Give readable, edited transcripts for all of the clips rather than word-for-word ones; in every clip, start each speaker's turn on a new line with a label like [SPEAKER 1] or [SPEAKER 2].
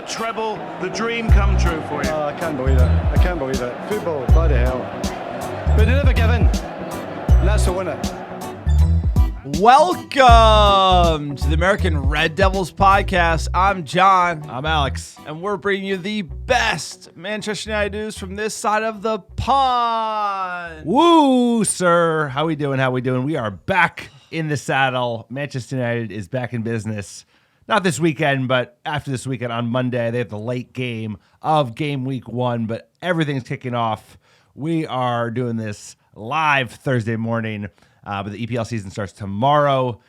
[SPEAKER 1] treble, the dream come true for you.
[SPEAKER 2] Oh, I can't believe it. I can't believe it. Football, bloody hell. But they never give in. And that's the winner.
[SPEAKER 3] Welcome to the American Red Devils podcast. I'm John.
[SPEAKER 4] I'm Alex.
[SPEAKER 3] And we're bringing you the best Manchester United news from this side of the pond.
[SPEAKER 4] Woo, sir. How we doing? We are back in the saddle. Manchester United is back in business. Not this weekend, but after this weekend on Monday. They have the late game of game week 1, but everything's kicking off. We are doing this live Thursday morning, but the EPL season starts tomorrow,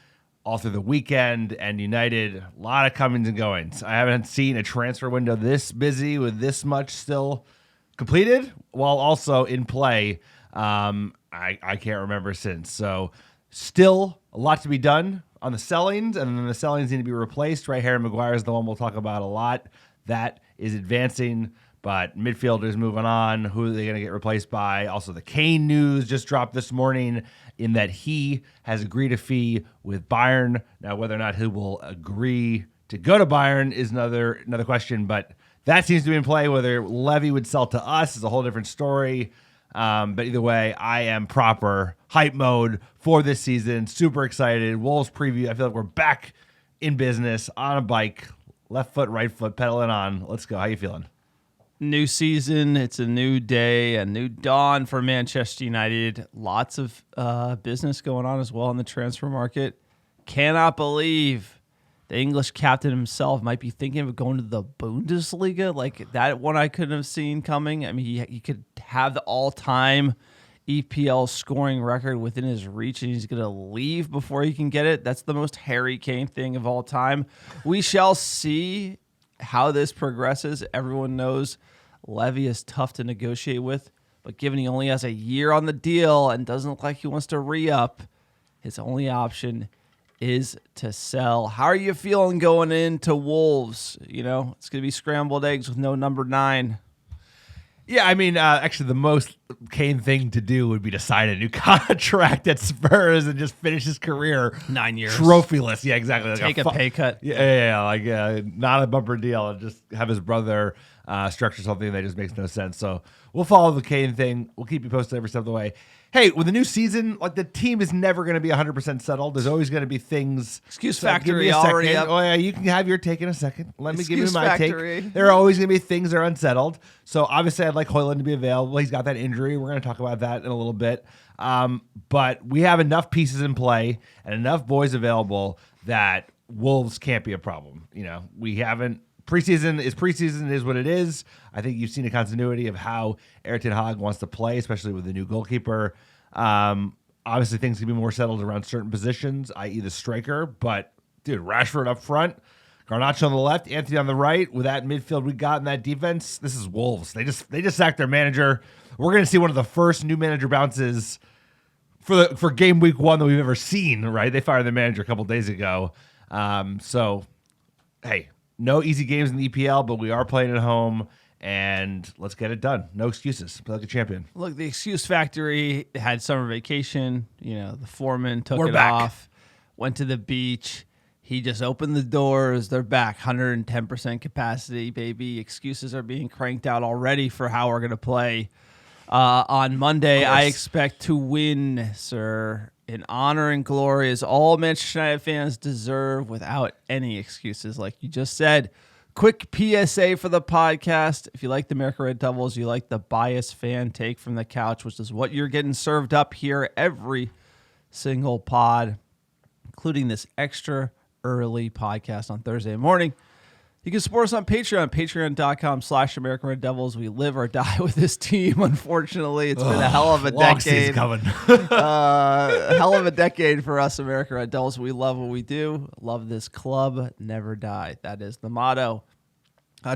[SPEAKER 4] all through the weekend, and United, a lot of comings and goings. I haven't seen a transfer window this busy with this much still completed, while also in play. I can't remember since. So still a lot to be done on the sellings, and then the sellings need to be replaced. Right, Harry Maguire is the one we'll talk about a lot. That is advancing, but midfielders moving on. Who are they going to get replaced by? Also, the Kane news just dropped this morning in that he has agreed a fee with Bayern. Now, whether or not he will agree to go to Bayern is another question, but that seems to be in play. Whether Levy would sell to us is a whole different story. But either way, I am proper hype mode for this season. Super excited. Wolves preview. I feel like we're back in business on a bike, left foot, right foot, pedaling on. Let's go. How you feeling?
[SPEAKER 3] New season. It's a new day, a new dawn for Manchester United. Lots of business going on as well in the transfer market. Cannot believe the English captain himself might be thinking of going to the Bundesliga. Like, that one I couldn't have seen coming. I mean, he could have the all-time EPL scoring record within his reach, and he's going to leave before he can get it. That's the most Harry Kane thing of all time. We shall see how this progresses. Everyone knows Levy is tough to negotiate with, but given he only has a year on the deal and doesn't look like he wants to re-up, his only option is to sell. How are you feeling going into Wolves? You know, it's going to be scrambled eggs with no number 9.
[SPEAKER 4] Yeah, I mean, actually, the most Kane thing to do would be to sign a new contract at Spurs and just finish his career
[SPEAKER 3] 9 years.
[SPEAKER 4] Trophyless. Yeah, exactly. Like
[SPEAKER 3] Take a pay cut.
[SPEAKER 4] Yeah, not a bumper deal. And just have his brother structure something that just makes no sense. So we'll follow the Kane thing. We'll keep you posted every step of the way. Hey, with the new season, like, the team is never going to be 100% settled. There's always going to be things.
[SPEAKER 3] Excuse
[SPEAKER 4] So give me
[SPEAKER 3] factory
[SPEAKER 4] a
[SPEAKER 3] already
[SPEAKER 4] second.
[SPEAKER 3] up.
[SPEAKER 4] Oh, yeah, you can have your take in a second. Let me give you
[SPEAKER 3] Excuse
[SPEAKER 4] my
[SPEAKER 3] factory.
[SPEAKER 4] take. There are always going to be things that are unsettled. So obviously, I'd like Højlund to be available. He's got that injury. We're going to talk about that in a little bit. But we have enough pieces in play and enough boys available that Wolves can't be a problem. You know, we haven't. Preseason is what it is. I think you've seen a continuity of how Erik ten Hag wants to play, especially with the new goalkeeper. Obviously, things can be more settled around certain positions, i.e. the striker. But, dude, Rashford up front, Garnacho on the left, Anthony on the right. With that midfield we got in that defense, this is Wolves. They just sacked their manager. We're going to see one of the first new manager bounces for game week 1 that we've ever seen, right? They fired their manager a couple days ago. So, hey, no easy games in the EPL, but we are playing at home. And let's get it done. No excuses. Play like a champion.
[SPEAKER 3] Look, the excuse factory had summer vacation. You know, the foreman took
[SPEAKER 4] We're
[SPEAKER 3] it
[SPEAKER 4] back.
[SPEAKER 3] off, went to the beach. He just opened the doors. They're back, 110% capacity, baby. Excuses are being cranked out already for how we're going to play. On Monday, I expect to win, sir, in honor and glory, as all Manchester United fans deserve, without any excuses, like you just said. Quick PSA for the podcast. If you like the American Red Devils, you like the biased fan take from the couch, which is what you're getting served up here every single pod, including this extra early podcast on Thursday morning. You can support us on Patreon, patreon.com/American Red Devils. We live or die with this team, unfortunately. It's been a hell of a
[SPEAKER 4] Long season
[SPEAKER 3] decade.
[SPEAKER 4] coming.
[SPEAKER 3] Hell of a decade for us, American Red Devils. We love what we do. Love this club. Never die. That is the motto.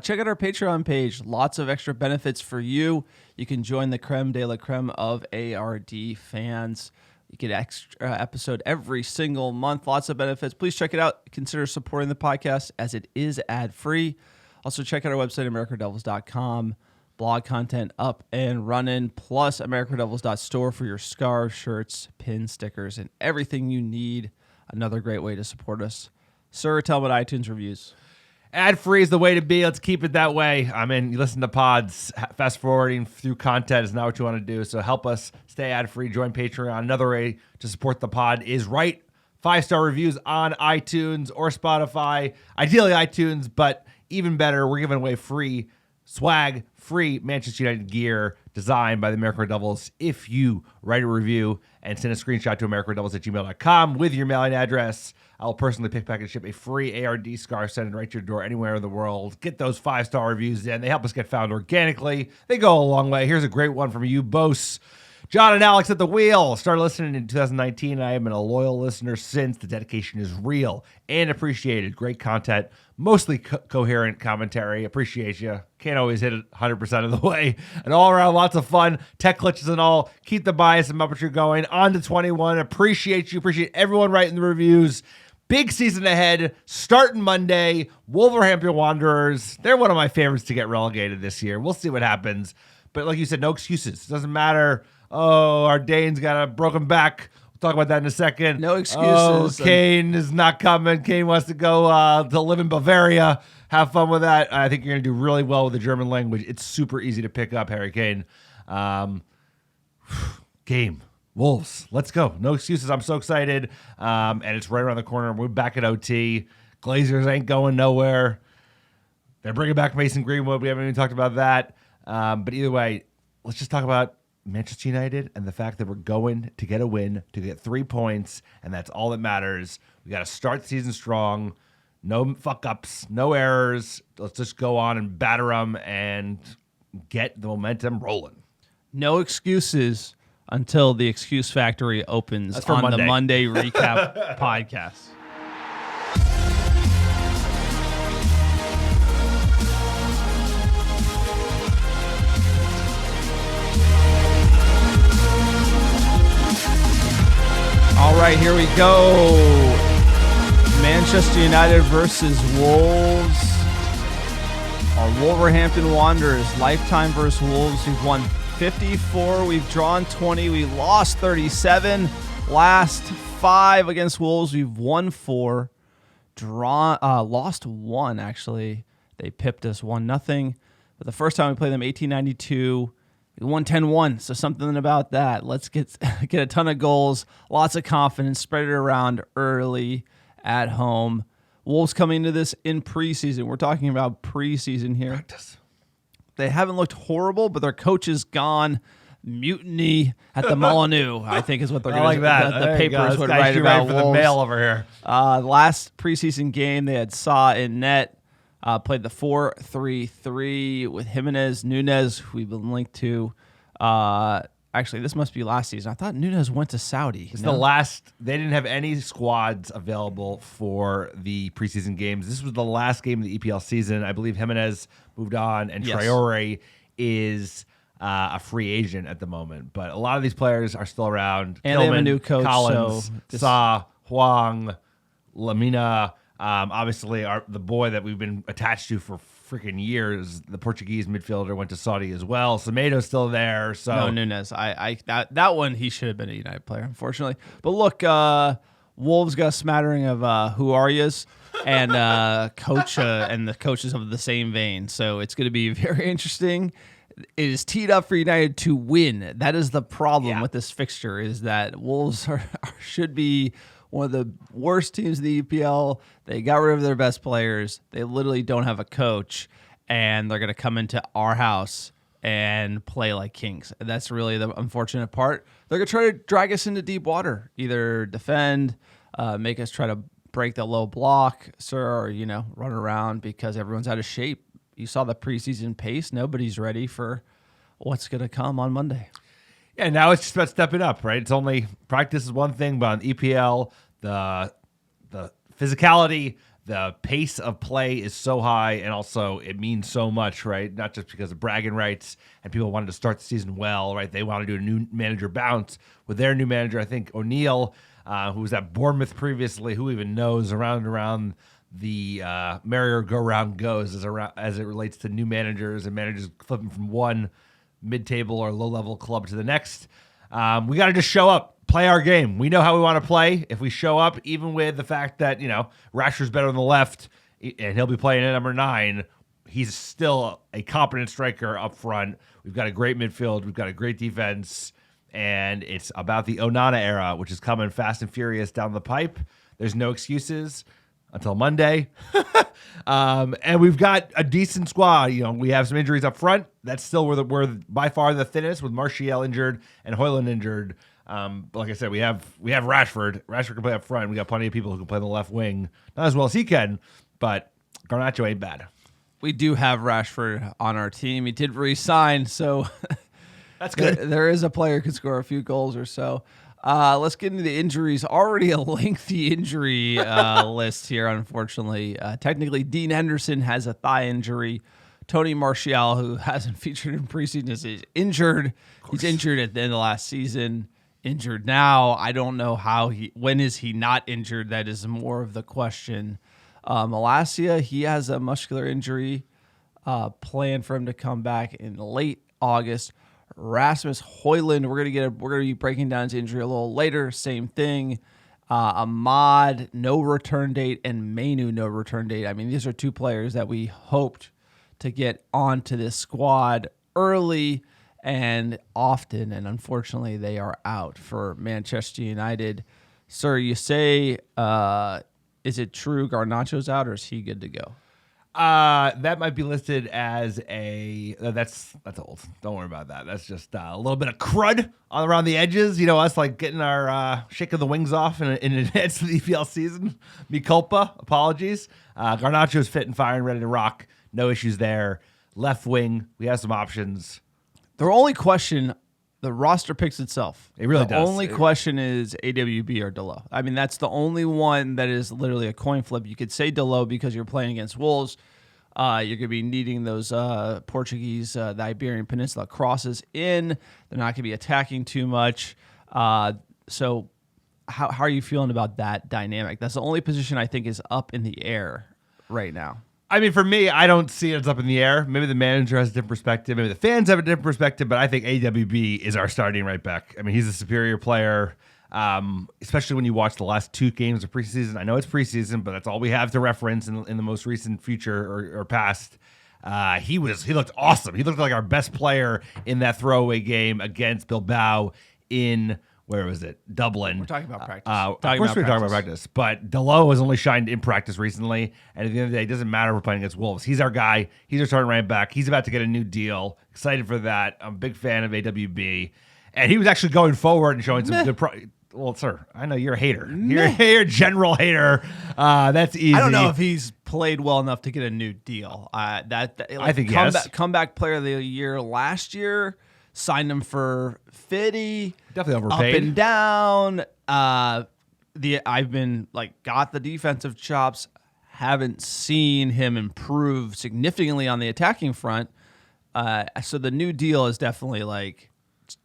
[SPEAKER 3] Check out our Patreon page. Lots of extra benefits for you. You can join the creme de la creme of ARD fans. You get extra episode every single month. Lots of benefits. Please check it out. Consider supporting the podcast as it is ad-free. Also, check out our website, AmericanRedDevils.com. Blog content up and running. Plus, AmericanRedDevils.store for your scarves, shirts, pins, stickers, and everything you need. Another great way to support us. Sir, tell me about iTunes reviews.
[SPEAKER 4] Ad-free is the way to be. Let's keep it that way. I mean, you listen to pods, fast forwarding through content is not what you want to do. So help us stay ad-free. Join Patreon. Another way to support the pod is write 5-star reviews on iTunes or Spotify. Ideally iTunes, but even better, we're giving away free swag, free Manchester United gear designed by the American Red Devils if you write a review and send a screenshot to americanreddevils@gmail.com with your mailing address. I'll personally pick, pack, and ship a free ARD scarf sent right to your door anywhere in the world. Get those 5-star reviews in. They help us get found organically. They go a long way. Here's a great one from you, Bose. John and Alex at the wheel. Started listening in 2019. I have been a loyal listener since. The dedication is real and appreciated. Great content, mostly coherent commentary. Appreciate you. Can't always hit it 100% of the way. And all around, lots of fun. Tech glitches and all. Keep the bias and Muppetry going. On to 21. Appreciate you. Appreciate everyone writing the reviews. Big season ahead, starting Monday. Wolverhampton Wanderers. They're one of my favorites to get relegated this year. We'll see what happens. But like you said, no excuses. Doesn't matter. Oh, our Dane's got a broken back. We'll talk about that in a second.
[SPEAKER 3] No excuses.
[SPEAKER 4] Oh, Kane is not coming. Kane wants to go to live in Bavaria. Have fun with that. I think you're going to do really well with the German language. It's super easy to pick up, Harry Kane. Game. Wolves. Let's go. No excuses. I'm so excited. And it's right around the corner. We're back at OT. Glazers ain't going nowhere. They're bringing back Mason Greenwood. We haven't even talked about that. But either way, let's just talk about Manchester United and the fact that we're going to get a win, to get 3 points, and that's all that matters. We got to start the season strong. No fuck-ups, no errors. Let's just go on and batter them and get the momentum rolling.
[SPEAKER 3] No excuses until the Excuse Factory opens
[SPEAKER 4] That's for
[SPEAKER 3] on
[SPEAKER 4] Monday.
[SPEAKER 3] the Monday Recap podcast. All right, here we go. Manchester United versus Wolves. Our Wolverhampton Wanderers, lifetime versus Wolves. We've won 54. We've drawn 20. We lost 37. Last 5 against Wolves. We've won 4. Lost 1, actually. They pipped us 1-0. But the first time we played them, 1892. We won 10-1, so something about that. Let's get a ton of goals, lots of confidence, spread it around early at home. Wolves coming into this in preseason. We're talking about preseason here.
[SPEAKER 4] Practice.
[SPEAKER 3] They haven't looked horrible, but their coach is gone. Mutiny at the Molyneux, I think is what they're going to
[SPEAKER 4] like that.
[SPEAKER 3] The papers would write about
[SPEAKER 4] for
[SPEAKER 3] Wolves.
[SPEAKER 4] the mail over here.
[SPEAKER 3] Last preseason game, they had Saw in net. Played the 4-3-3 with Jimenez, Nunez, who we've been linked to. Actually, this must be last season. I thought Nunez went to Saudi.
[SPEAKER 4] It's the last. They didn't have any squads available for the preseason games. This was the last game of the EPL season. I believe Jimenez moved on, and
[SPEAKER 3] Yes.
[SPEAKER 4] Traore is a free agent at the moment. But a lot of these players are still around.
[SPEAKER 3] And they have a
[SPEAKER 4] Tillman,
[SPEAKER 3] new coach,
[SPEAKER 4] Collins,
[SPEAKER 3] so
[SPEAKER 4] Sa, Huang, Lamina. Obviously, the boy that we've been attached to for freaking years, the Portuguese midfielder, went to Saudi as well. Semedo's still there. So
[SPEAKER 3] No, Nunez. That one, he should have been a United player, unfortunately. But look, Wolves got a smattering of who are yous and coach and the coaches of the same vein. So it's going to be very interesting. It is teed up for United to win. That is the problem with this fixture, is that Wolves should be one of the worst teams in the EPL. They got rid of their best players. They literally don't have a coach, and they're going to come into our house and play like kings. That's really the unfortunate part. They're going to try to drag us into deep water, either defend, make us try to break the low block, or run around because everyone's out of shape. You saw the preseason pace. Nobody's ready for what's going to come on Monday.
[SPEAKER 4] Yeah, now it's just about stepping up, right? It's only practice is one thing, but on EPL, the physicality, the pace of play is so high, and also it means so much, right? Not just because of bragging rights and people wanted to start the season well, right? They want to do a new manager bounce with their new manager. I think O'Neill, who was at Bournemouth previously, who even knows around the merry-go-round goes as it relates to new managers and managers flipping from one mid-table or low-level club to the next. We got to just show up, play our game. We know how we want to play. If we show up, even with the fact that, Rashford's better on the left, and he'll be playing at number 9. He's still a competent striker up front. We've got a great midfield. We've got a great defense. And it's about the Onana era, which is coming fast and furious down the pipe. There's no excuses until Monday. And we've got a decent squad. We have some injuries up front. That's still we're by far the thinnest, with Martial injured and Højlund injured. But like I said, we have Rashford. Rashford can play up front. We got plenty of people who can play the left wing. Not as well as he can, but Garnacho ain't bad.
[SPEAKER 3] We do have Rashford on our team. He did re-sign, so
[SPEAKER 4] That's good.
[SPEAKER 3] there is a player who can score a few goals or so. Let's get into the injuries. Already a lengthy injury list here, unfortunately. Technically, Dean Henderson has a thigh injury. Tony Martial, who hasn't featured in preseason, is injured. He's injured at the end of last season. Injured now. I don't know when is he not injured? That is more of the question. Malacia, he has a muscular injury planned for him to come back in late August. Rasmus Højlund, we're gonna be breaking down his injury a little later. Same thing. Ahmad, no return date, and Mainu, no return date. I mean, these are two players that we hoped to get onto this squad early and often, and unfortunately, they are out for Manchester United. Sir, you say, is it true Garnacho's out, or is he good to go?
[SPEAKER 4] That might be listed as that's old. Don't worry about that. That's just a little bit of crud all around the edges. Us like getting our shaking the wings off in advance of the EPL season. Mi culpa. Apologies. Garnacho's fit and firing, ready to rock. No issues there. Left wing, we have some options.
[SPEAKER 3] The only question, the roster picks itself.
[SPEAKER 4] It really
[SPEAKER 3] does.
[SPEAKER 4] does.
[SPEAKER 3] The only question is AWB or Delo. I mean, that's the only one that is literally a coin flip. You could say Delo because you're playing against Wolves. You're going to be needing those Portuguese, the Iberian Peninsula crosses in. They're not going to be attacking too much. So how are you feeling about that dynamic? That's the only position I think is up in the air right now.
[SPEAKER 4] I mean, for me, I don't see it's up in the air. Maybe the manager has a different perspective. Maybe the fans have a different perspective, but I think AWB is our starting right back. I mean, he's a superior player, especially when you watch the last 2 games of preseason. I know it's preseason, but that's all we have to reference in the most recent future or past. He looked awesome. He looked like our best player in that throwaway game against Bilbao in... Where was it? Dublin.
[SPEAKER 3] We're talking about practice.
[SPEAKER 4] Of course we're talking about practice. But Delo has only shined in practice recently. And at the end of the day, it doesn't matter if we're playing against Wolves. He's our guy. He's our starting right back. He's about to get a new deal. Excited for that. I'm a big fan of AWB. And he was actually going forward and showing some good... Well, sir, I know you're a hater. You're a general hater. That's easy.
[SPEAKER 3] I don't know if he's played well enough to get a new deal. I
[SPEAKER 4] think yes.
[SPEAKER 3] Comeback player of the year last year. Signed him for 50.
[SPEAKER 4] Definitely overpaid.
[SPEAKER 3] Up and down. I've been got the defensive chops. Haven't seen him improve significantly on the attacking front. So the new deal is definitely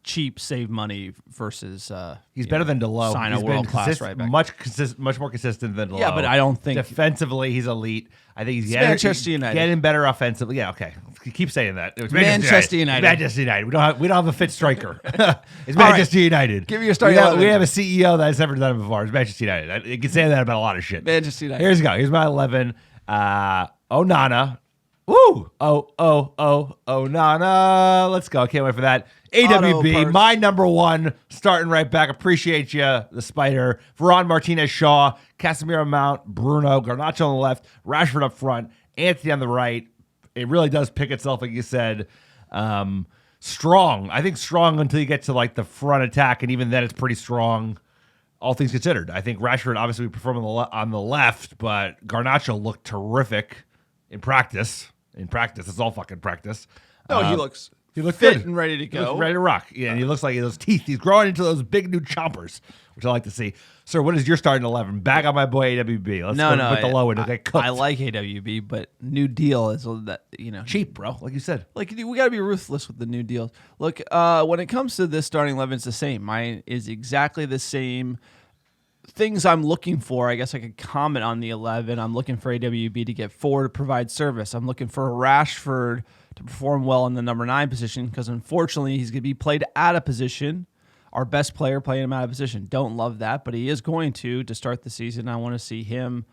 [SPEAKER 3] cheap, save money versus.
[SPEAKER 4] He's better than Delo.
[SPEAKER 3] Sign
[SPEAKER 4] He's
[SPEAKER 3] a world class right back.
[SPEAKER 4] Much more consistent than Delo.
[SPEAKER 3] Yeah, but I don't think
[SPEAKER 4] defensively he's elite. I think he's
[SPEAKER 3] Manchester United.
[SPEAKER 4] Getting better offensively. Yeah, okay. Keep saying that. It's
[SPEAKER 3] Manchester United.
[SPEAKER 4] Manchester United. We don't have a fit striker. It's Manchester United.
[SPEAKER 3] Give me your starting.
[SPEAKER 4] We have a CEO that has never done it before. It's Manchester United. You can say that about a lot of shit.
[SPEAKER 3] Manchester United.
[SPEAKER 4] Here's my 11. Onana. Woo! Onana. Let's go. Can't wait for that. AWB, my number 1 starting right back. Appreciate you, the Spider. Varane, Martinez, Shaw, Casemiro, Mount, Bruno, Garnacho on the left, Rashford up front, Anthony on the right. It really does pick itself, like you said. Strong. I think strong until you get to the front attack, and even then it's pretty strong, all things considered. I think Rashford obviously performed on the left, but Garnacho looked terrific in practice. It's all fucking practice.
[SPEAKER 3] No, he looks
[SPEAKER 4] fit
[SPEAKER 3] and ready to go.
[SPEAKER 4] Ready to rock. Yeah, and he looks like those teeth. He's growing into those big new chompers, which I like to see. Sir, what is your starting 11? Back on my boy AWB. Let's go with the low end. Get cooked.
[SPEAKER 3] I like AWB, but new deal is that
[SPEAKER 4] cheap, bro. Like you said.
[SPEAKER 3] We got to be ruthless with the new deals. Look, when it comes to this starting 11, it's the same. Mine is exactly the same. Things I'm looking for, I guess I could comment on the 11. I'm looking for AWB to get forward to provide service. I'm looking for Rashford to perform well in the number 9 position because unfortunately he's going to be played out of position. Our best player playing him out of position. Don't love that, but he is going to start the season. I want to see him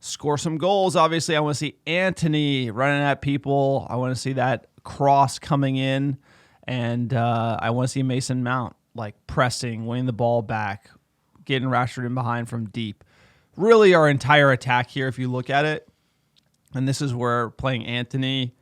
[SPEAKER 3] score some goals. Obviously, I want to see Antony running at people. I want to see that cross coming in, and I want to see Mason Mount like pressing, winning the ball back, getting Rashford in behind from deep. Really, our entire attack here, if you look at it, and this is where playing Antony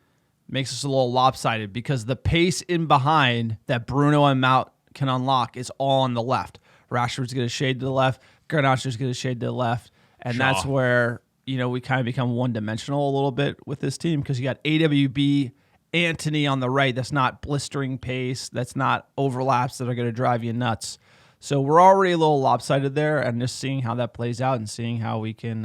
[SPEAKER 3] makes us a little lopsided because the pace in behind that Bruno and Mount can unlock is all on the left. Rashford's going to shade to the left. Garnacho's going to shade to the left. And that's where, we kind of become one-dimensional a little bit with this team because you got AWB, Antony on the right. That's not blistering pace. That's not overlaps that are going to drive you nuts. So we're already a little lopsided there, and just seeing how that plays out and seeing how we can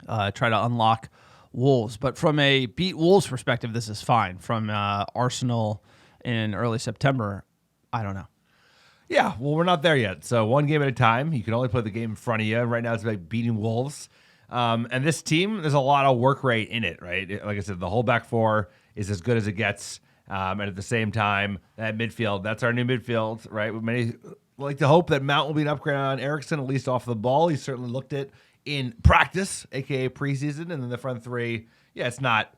[SPEAKER 3] try to unlock Wolves. But from a beat Wolves perspective, this is fine. From Arsenal in early September, I don't know.
[SPEAKER 4] Yeah, well, we're not there yet. So one game at a time. You can only play the game in front of you. Right now it's about beating Wolves. And this team, there's a lot of work rate in it, right? Like I said, the whole back four is as good as it gets. And at the same time, that midfield, that's our new midfield, right? Many like to hope that Mount will be an upgrade on Eriksen, at least off the ball. He certainly looked it in practice, a.k.a. preseason. And then the front three, it's not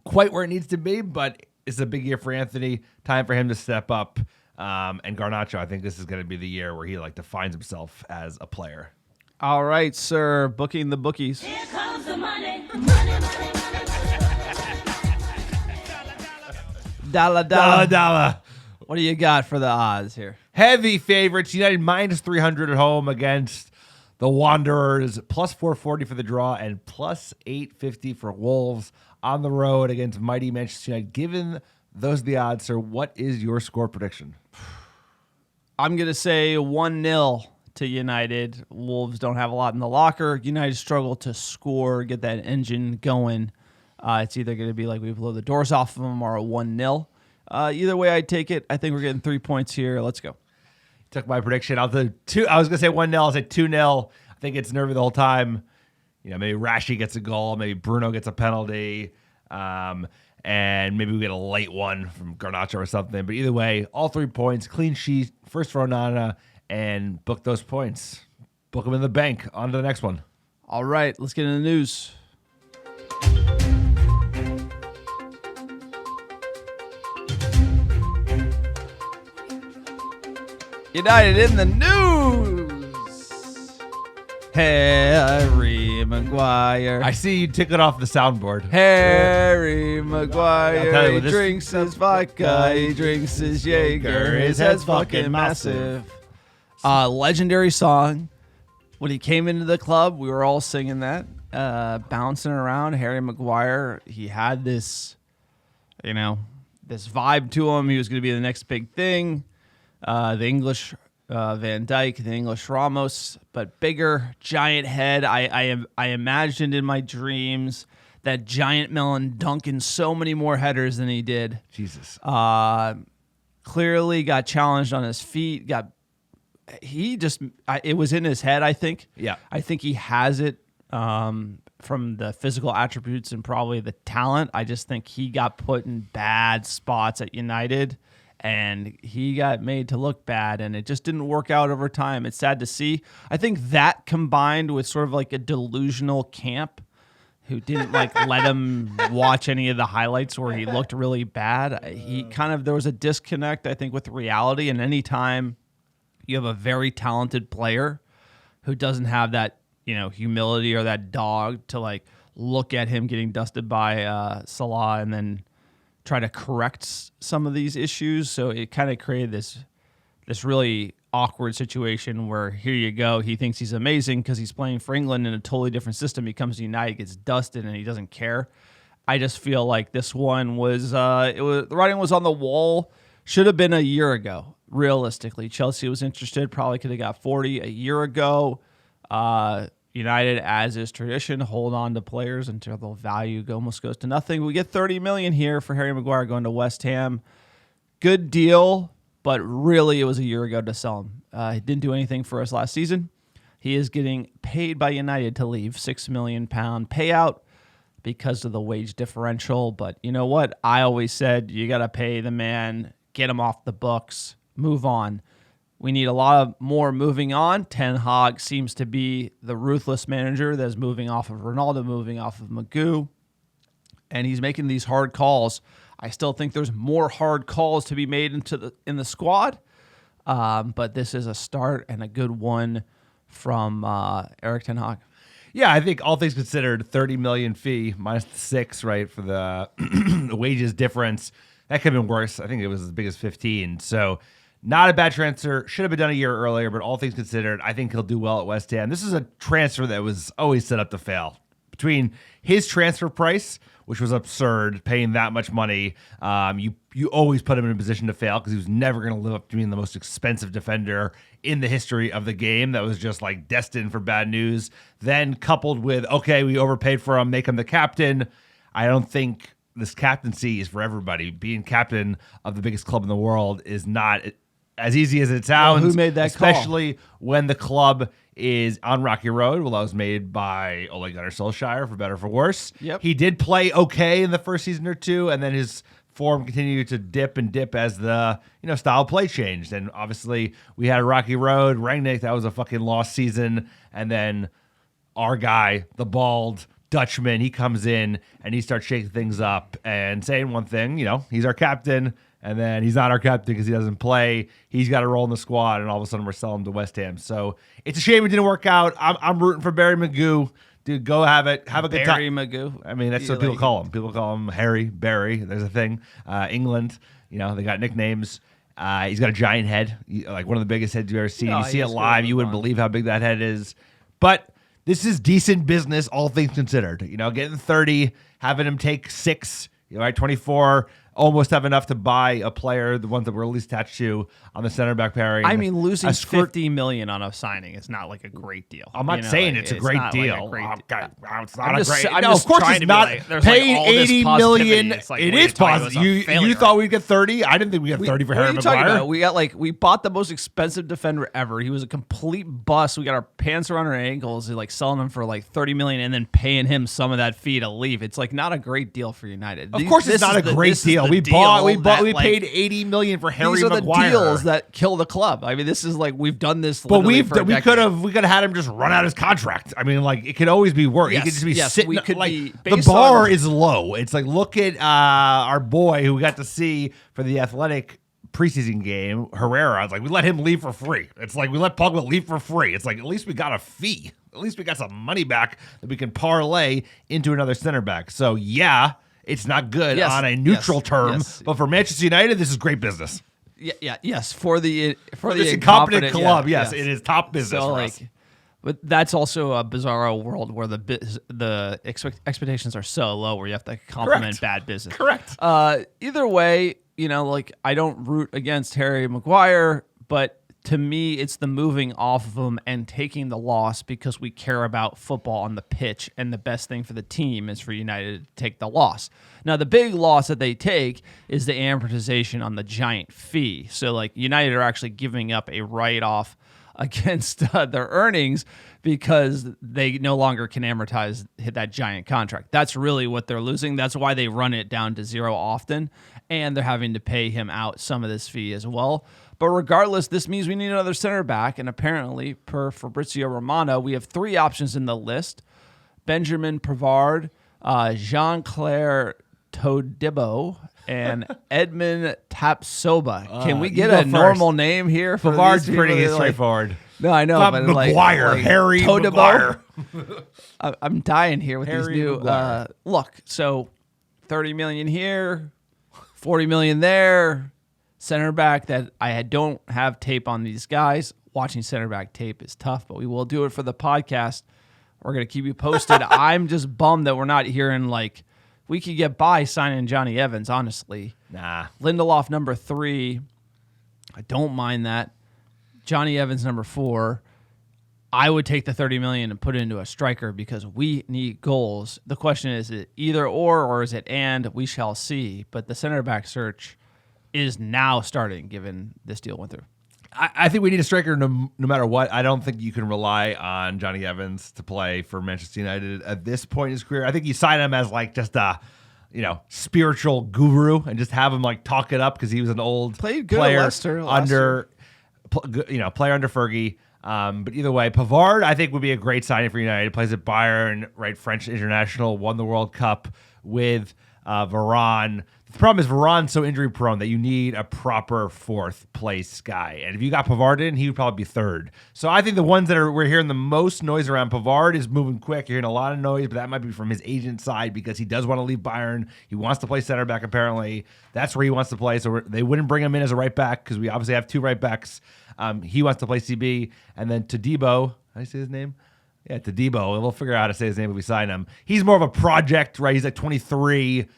[SPEAKER 4] quite where it needs to be, but it's a big year for Anthony. Time for him to step up. And Garnacho, I think this is going to be the year where he defines himself as a player.
[SPEAKER 3] All right, sir. Booking the bookies.
[SPEAKER 5] Here comes the money. Money.
[SPEAKER 3] Dollar. What do you got for the odds here?
[SPEAKER 4] Heavy favorites. United minus 300 at home against the Wanderers. Plus 440 for the draw and plus 850 for Wolves on the road against mighty Manchester United. Given those are the odds, sir, what is your score prediction?
[SPEAKER 3] I'm going to say 1-0 to United. Wolves don't have a lot in the locker. United struggle to score, get that engine going. It's either going to be like we blow the doors off of them or a 1-0. Either way I take it, I think we're getting 3 points here. Let's go.
[SPEAKER 4] Took my prediction. I'll do two. I was going to say 1-0. I'll say 2-0. I think it's nervy the whole time. Maybe Rashi gets a goal. Maybe Bruno gets a penalty. And maybe we get a late one from Garnacho or something. But either way, all 3 points, clean sheet, first for Onana, and book those points. Book them in the bank. On to the next one.
[SPEAKER 3] All right, let's get into the news. United in the news. Harry Maguire.
[SPEAKER 4] I see you tick it off the soundboard.
[SPEAKER 3] Harry Maguire.
[SPEAKER 4] I'll tell you,
[SPEAKER 3] He drinks his vodka. He drinks his Jaeger. His head's fucking massive. Legendary song. When he came into the club, we were all singing that, bouncing around. Harry Maguire. He had this, this vibe to him. He was going to be the next big thing. The English Van Dijk, the English Ramos, but bigger, giant head. I imagined in my dreams that giant melon dunking so many more headers than he did.
[SPEAKER 4] Jesus.
[SPEAKER 3] Clearly got challenged on his feet. It was in his head, I think.
[SPEAKER 4] Yeah.
[SPEAKER 3] I think he has it from the physical attributes and probably the talent. I just think he got put in bad spots at United. And he got made to look bad, and it just didn't work out over time. It's sad to see. I think that combined with sort of like a delusional camp who didn't let him watch any of the highlights where he looked really bad. There was a disconnect, I think, with reality. And anytime you have a very talented player who doesn't have that, humility or that dog to look at him getting dusted by Salah and then try to correct some of these issues. So it kind of created this really awkward situation where here you go. He thinks he's amazing because he's playing for England in a totally different system. He comes to United, gets dusted, and he doesn't care. I just feel like this one was the writing was on the wall. Should have been a year ago. Realistically, Chelsea was interested. Probably could have got 40 a year ago. United, as is tradition, hold on to players until the value almost goes to nothing. We get $30 million here for Harry Maguire going to West Ham. Good deal, but really it was a year ago to sell him. He didn't do anything for us last season. He is getting paid by United to leave, £6 million payout because of the wage differential. But you know what? I always said you got to pay the man, get him off the books, move on. We need a lot of more moving on. Ten Hag seems to be the ruthless manager that's moving off of Ronaldo, moving off of Magoo, and he's making these hard calls. I still think there's more hard calls to be made in the squad, but this is a start and a good one from Erik ten Hag.
[SPEAKER 4] Yeah, I think all things considered, 30 million fee minus the 6, right, for the the wages difference. That could have been worse. I think it was as big as 15. So not a bad transfer. Should have been done a year earlier, but all things considered, I think he'll do well at West Ham. This is a transfer that was always set up to fail. Between his transfer price, which was absurd, paying that much money, you always put him in a position to fail because he was never going to live up to being the most expensive defender in the history of the game. That was just like destined for bad news. Then coupled with, okay, we overpaid for him, make him the captain. I don't think this captaincy is for everybody. Being captain of the biggest club in the world is not as easy as it sounds.
[SPEAKER 3] Well, who made that call?
[SPEAKER 4] Especially when the club is on Rocky Road. Well, that was made by Ole Gunnar Solskjaer, for better or for worse.
[SPEAKER 3] Yep.
[SPEAKER 4] He did play okay in the first season or two, and then his form continued to dip as the style of play changed. And obviously, we had a Rocky Road. Rangnick, that was a fucking lost season. And then our guy, the bald Dutchman, he comes in and he starts shaking things up and saying one thing, he's our captain. And then he's not our captain because he doesn't play. He's got a role in the squad, and all of a sudden we're selling him to West Ham. So it's a shame it didn't work out. I'm rooting for Barry Magoo. Dude, go have it. Have a good time.
[SPEAKER 3] Barry Magoo.
[SPEAKER 4] I mean, that's what people call him. People call him Harry, Barry. There's a thing. England, they got nicknames. He's got a giant head, like one of the biggest heads you've ever seen.
[SPEAKER 3] No,
[SPEAKER 4] you see it
[SPEAKER 3] he's
[SPEAKER 4] live,
[SPEAKER 3] really
[SPEAKER 4] you wouldn't
[SPEAKER 3] fun.
[SPEAKER 4] believe how big that head is. But this is decent business, all things considered. Getting 30, having him take 6, 24, almost have enough to buy a player, the ones that we're least attached to on the center back pairing.
[SPEAKER 3] I mean, losing
[SPEAKER 4] A squirt-
[SPEAKER 3] $50 million on a signing is not like a great deal.
[SPEAKER 4] I'm not saying it's a great
[SPEAKER 3] not like
[SPEAKER 4] deal.
[SPEAKER 3] a great deal.
[SPEAKER 4] It's not
[SPEAKER 3] I'm
[SPEAKER 4] a
[SPEAKER 3] just-
[SPEAKER 4] great.
[SPEAKER 3] I'm
[SPEAKER 4] No,
[SPEAKER 3] just
[SPEAKER 4] of course
[SPEAKER 3] trying
[SPEAKER 4] it's
[SPEAKER 3] to be
[SPEAKER 4] not.
[SPEAKER 3] like, there's, like,
[SPEAKER 4] Paying
[SPEAKER 3] all this
[SPEAKER 4] 80
[SPEAKER 3] positivity.
[SPEAKER 4] million.
[SPEAKER 3] It's like,
[SPEAKER 4] It
[SPEAKER 3] wait
[SPEAKER 4] is
[SPEAKER 3] till it was
[SPEAKER 4] positive.
[SPEAKER 3] a
[SPEAKER 4] You
[SPEAKER 3] failure.
[SPEAKER 4] thought we'd get 30? I didn't think we'd get 30 for
[SPEAKER 3] What
[SPEAKER 4] Harry
[SPEAKER 3] are you talking
[SPEAKER 4] Maguire.
[SPEAKER 3] about? We bought the most expensive defender ever. He was a complete bust. We got our pants around our ankles, like selling him for like $30 million and then paying him some of that fee to leave. It's like not a great deal for United.
[SPEAKER 4] Of course, it's not a great deal. We paid 80 million for Harry
[SPEAKER 3] These are
[SPEAKER 4] Maguire.
[SPEAKER 3] the deals that kill the club. I mean, this is like we've done this.
[SPEAKER 4] But
[SPEAKER 3] literally for a
[SPEAKER 4] we
[SPEAKER 3] decade.
[SPEAKER 4] could have had him just run out his contract. I mean, like it could always be worse.
[SPEAKER 3] Yes,
[SPEAKER 4] He could just be
[SPEAKER 3] yes,
[SPEAKER 4] sitting.
[SPEAKER 3] we could
[SPEAKER 4] like
[SPEAKER 3] be-
[SPEAKER 4] the
[SPEAKER 3] based
[SPEAKER 4] bar
[SPEAKER 3] on-
[SPEAKER 4] is low. It's like look at our boy who we got to see for the Athletic preseason game, Herrera. It's like we let him leave for free. It's like we let Pogba leave for free. It's like at least we got a fee. At least we got some money back that we can parlay into another center back. So yeah, it's not good
[SPEAKER 3] Yes,
[SPEAKER 4] on a neutral
[SPEAKER 3] yes,
[SPEAKER 4] term,
[SPEAKER 3] yes.
[SPEAKER 4] but for Manchester United, this is great business.
[SPEAKER 3] Yes, for the
[SPEAKER 4] This incompetent
[SPEAKER 3] incompetent
[SPEAKER 4] club, yes, it is top business
[SPEAKER 3] So
[SPEAKER 4] for
[SPEAKER 3] like,
[SPEAKER 4] us.
[SPEAKER 3] but that's also a bizarro world where the expectations are so low where you have to compliment
[SPEAKER 4] Correct.
[SPEAKER 3] bad business.
[SPEAKER 4] Correct.
[SPEAKER 3] Either way, like I don't root against Harry Maguire, but to me, it's the moving off of him and taking the loss because we care about football on the pitch, and the best thing for the team is for United to take the loss. Now, the big loss that they take is the amortization on the giant fee. So, like, United are actually giving up a write-off against their earnings because they no longer can hit that giant contract. That's really what they're losing. That's why they run it down to 0 often, and they're having to pay him out some of this fee as well. But regardless, this means we need another center back, and apparently, per Fabrizio Romano, we have 3 options in the list: Benjamin Pavard, Jean-Claire Todibo, and Edmund Tapsoba. Can we get
[SPEAKER 4] you
[SPEAKER 3] a
[SPEAKER 4] go
[SPEAKER 3] normal
[SPEAKER 4] first.
[SPEAKER 3] name here? For
[SPEAKER 4] Pavard's
[SPEAKER 3] these people
[SPEAKER 4] pretty
[SPEAKER 3] that are like-
[SPEAKER 4] straightforward.
[SPEAKER 3] No, I know,
[SPEAKER 4] Not
[SPEAKER 3] but
[SPEAKER 4] Maguire,
[SPEAKER 3] like
[SPEAKER 4] Harry
[SPEAKER 3] Todibo?
[SPEAKER 4] Maguire.
[SPEAKER 3] I'm dying here with
[SPEAKER 4] Harry
[SPEAKER 3] these new
[SPEAKER 4] Maguire.
[SPEAKER 3] look. So 30 million here, 40 million there. Center back that I don't have tape on these guys. Watching center back tape is tough, but we will do it for the podcast. We're gonna keep you posted. I'm just bummed that we're not hearing like we could get by signing Johnny Evans. Honestly,
[SPEAKER 4] Nah.
[SPEAKER 3] Lindelof number 3. I don't mind that. Johnny Evans number 4. I would take the 30 million and put it into a striker because we need goals. The question is it either or is it and? We shall see. But the center back search is now starting given this deal went through.
[SPEAKER 4] I think we need a striker no matter what. I don't think you can rely on Johnny Evans to play for Manchester United at this point in his career. I think you sign him as like just a spiritual guru and just have him like talk it up because he was an old
[SPEAKER 3] Played good at
[SPEAKER 4] player
[SPEAKER 3] Leicester last
[SPEAKER 4] under. player under Fergie. But either way, Pavard, I think, would be a great signing for United. Plays at Bayern, right? French international, won the World Cup with Varane. The problem is Varane's so injury prone that you need a proper fourth place guy. And if you got Pavard in, he would probably be third. So I think the ones that we're hearing the most noise around, Pavard is moving quick. You're hearing a lot of noise, but that might be from his agent side because he does want to leave Bayern. He wants to play center back, apparently. That's where he wants to play. So they wouldn't bring him in as a right back because we obviously have two right backs. He wants to play CB. And then Todibo, how do you say his name? Yeah, Todibo. We'll figure out how to say his name if we sign him. He's more of a project, right? He's like 23.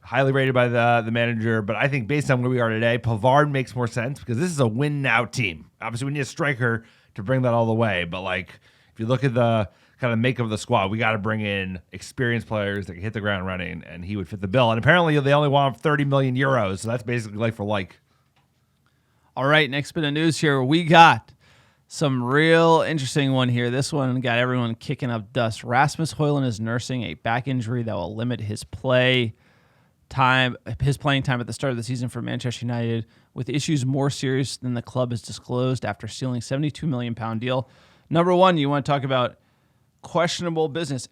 [SPEAKER 4] Highly rated by the manager, but I think based on where we are today, Pavard makes more sense because this is a win-now team. Obviously, we need a striker to bring that all the way, but like if you look at the kind of makeup of the squad, we got to bring in experienced players that can hit the ground running, and he would fit the bill. And apparently, they only want 30 million euros, so that's basically like for like.
[SPEAKER 3] All right, next bit of news here. We got some real interesting one here. This one got everyone kicking up dust. Rasmus Højlund is nursing a back injury that will limit his playing time at the start of the season for Manchester United, with issues more serious than the club has disclosed after sealing £72 million deal. Number one, you want to talk about questionable business.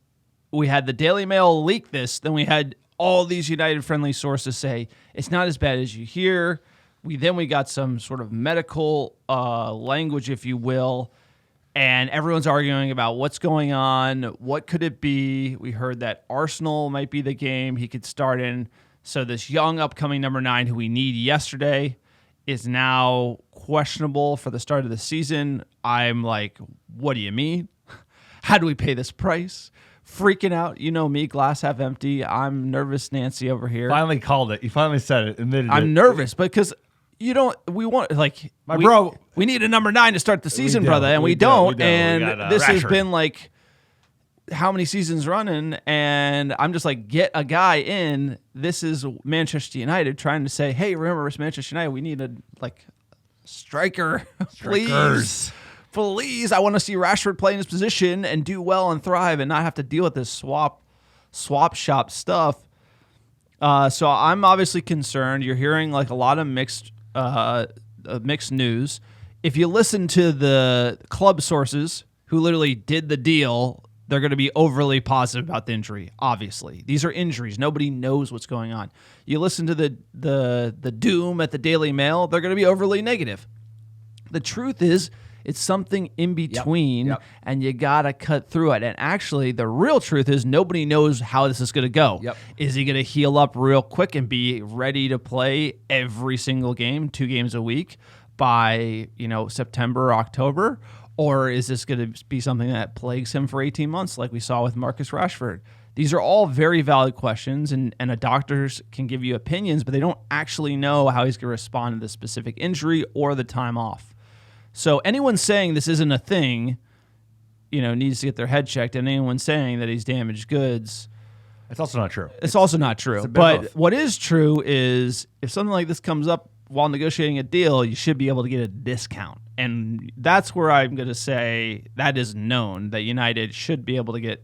[SPEAKER 3] We had the Daily Mail leak this, then we had all these United-friendly sources say it's not as bad as you hear. We got some sort of medical language, if you will, and everyone's arguing about what's going on, what could it be. We heard that Arsenal might be the game he could start in. So this young upcoming number 9 who we need yesterday is now questionable for the start of the season. I'm like, what do you mean? How do we pay this price? Freaking out. You know me, glass half empty. I'm nervous Nancy over here.
[SPEAKER 4] Finally called it. You finally said it. Admitted
[SPEAKER 3] I'm
[SPEAKER 4] it.
[SPEAKER 3] nervous because we need a number 9 to start the season, brother, and we don't. And this has been like how many seasons running, and I'm just like, get a guy in. This is Manchester United trying to say, hey, remember, it's Manchester United. We need a striker, please. Please, I want to see Rashford play in his position and do well and thrive and not have to deal with this swap shop stuff. So I'm obviously concerned. You're hearing like a lot of mixed news. If you listen to the club sources who literally did the deal, they're going to be overly positive about the injury. Obviously, these are injuries. Nobody knows what's going on. You listen to the doom at the Daily Mail, they're going to be overly negative. The truth is, it's something in between, and you got to cut through it. And actually, the real truth is nobody knows how this is going to go.
[SPEAKER 4] Yep.
[SPEAKER 3] Is he going to heal up real quick and be ready to play every single game, 2 games a week by September, October? Or is this going to be something that plagues him for 18 months like we saw with Marcus Rashford? These are all very valid questions, and a doctors can give you opinions, but they don't actually know how he's going to respond to the specific injury or the time off. So anyone saying this isn't a thing, needs to get their head checked, and anyone saying that he's damaged goods,
[SPEAKER 4] it's also not true.
[SPEAKER 3] It's also not true. But what is true is if something like this comes up while negotiating a deal, you should be able to get a discount. And that's where I'm going to say that is known, that United should be able to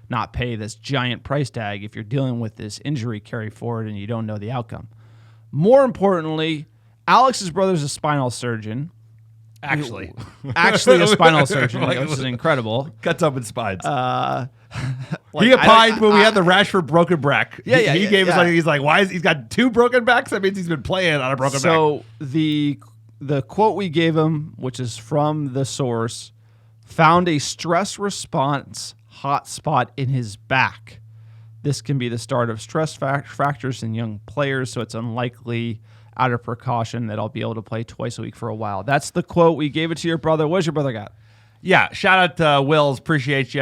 [SPEAKER 3] not pay this giant price tag if you're dealing with this injury carry forward and you don't know the outcome. More importantly, Alex's brother's a spinal surgeon.
[SPEAKER 4] Actually
[SPEAKER 3] a spinal surgeon, which is incredible.
[SPEAKER 4] Cuts open spines. He opined when we had the Rashford broken back. He gave us he's like, why he's got 2 broken backs? That means he's been playing on a broken back.
[SPEAKER 3] So the quote we gave him, which is from the source, found a stress response hotspot in his back. This can be the start of stress fractures in young players, so it's unlikely, out of precaution, that I'll be able to play twice a week for a while. That's the quote. We gave it to your brother. What's your brother got?
[SPEAKER 4] Yeah, shout out to Wills. Appreciate you.